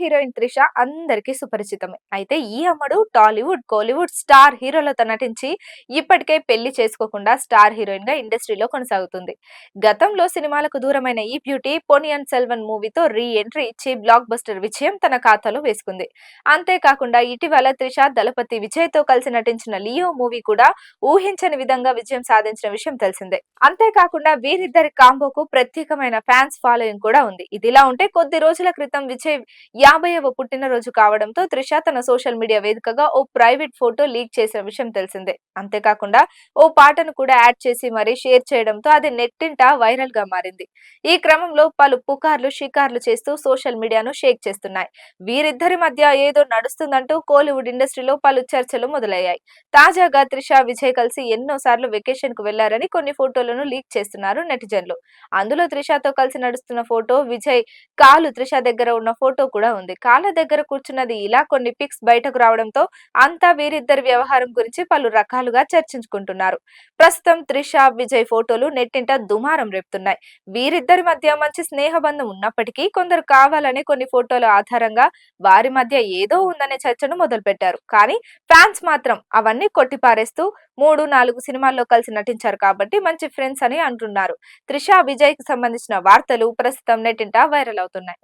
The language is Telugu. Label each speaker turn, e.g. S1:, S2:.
S1: హీరోయిన్ త్రిష అందరికీ సుపరిచితమే. అయితే ఈ అమ్మడు టాలీవుడ్, కోలీవుడ్ స్టార్ హీరోలతో నటించి ఇప్పటికే పెళ్లి చేసుకోకుండా స్టార్ హీరోయిన్ గా ఇండస్ట్రీలో కొనసాగుతుంది. గతంలో సినిమాలకు దూరమైన ఈ బ్యూటీ పొనియన్ సెల్వన్ మూవీతో రీ ఎంట్రీ ఇచ్చి బ్లాక్ బస్టర్ విజయం తన ఖాతాలో వేసుకుంది. అంతేకాకుండా ఇటీవల త్రిష దళపతి విజయ్ తో కలిసి నటించిన లియో మూవీ కూడా ఊహించని విధంగా విజయం సాధించిన విషయం తెలిసిందే. అంతేకాకుండా వీరిద్దరి కాంబోకు ప్రత్యేకమైన ఫ్యాన్స్ ఫాలోయింగ్ కూడా ఉంది. ఇదిలా ఉంటే కొద్ది రోజుల క్రితం విజయ్ 50వ పుట్టినరోజు కావడంతో త్రిష తన సోషల్ మీడియా వేదికగా ఓ ప్రైవేట్ ఫోటో లీక్ చేసిన విషయం తెలిసిందే. అంతేకాకుండా ఓ పాటను కూడా యాడ్ చేసి మరీ షేర్ చేయడంతో అది నెట్టింట వైరల్ గా మారింది. ఈ క్రమంలో పలు పుకార్లు షికార్లు చేస్తూ సోషల్ మీడియాను షేక్ చేస్తున్నాయి. వీరిద్దరి మధ్య ఏదో నడుస్తుందంటూ కోలీవుడ్ ఇండస్ట్రీలో పలు చర్చలు మొదలయ్యాయి. తాజాగా త్రిష విజయ్ కలిసి ఎన్నోసార్లు వెకేషన్ కు వెళ్లారని కొన్ని ఫోటోలను లీక్ చేస్తున్నారు నెటిజన్లు. అందులో త్రిషతో కలిసి నడుస్తున్న ఫోటో, విజయ్ కాలు త్రిష దగ్గర ఉన్న ఫోటో కూడా ఉంది. కాళ్ళ దగ్గర కూర్చున్నది ఇలా కొన్ని పిక్స్ బయటకు రావడంతో అంతా వీరిద్దరి వ్యవహారం గురించి పలు రకాలుగా చర్చించుకుంటున్నారు. ప్రస్తుతం త్రిష, విజయ్ ఫోటోలు నెట్టింట దుమారం రేపుతున్నాయి. వీరిద్దరి మధ్య మంచి స్నేహబంధం ఉన్నప్పటికీ కొందరు కావాలనే కొన్ని ఫోటోల ఆధారంగా వారి మధ్య ఏదో ఉందనే చర్చను మొదలుపెట్టారు. కానీ ఫ్యాన్స్ మాత్రం అవన్నీ కొట్టిపారేస్తూ 3, 4 సినిమాల్లో కలిసి నటించారు కాబట్టి మంచి ఫ్రెండ్స్ అని అంటున్నారు. త్రిష, విజయ్ కి సంబంధించిన వార్తలు ప్రస్తుతం నెట్టింట వైరల్ అవుతున్నాయి.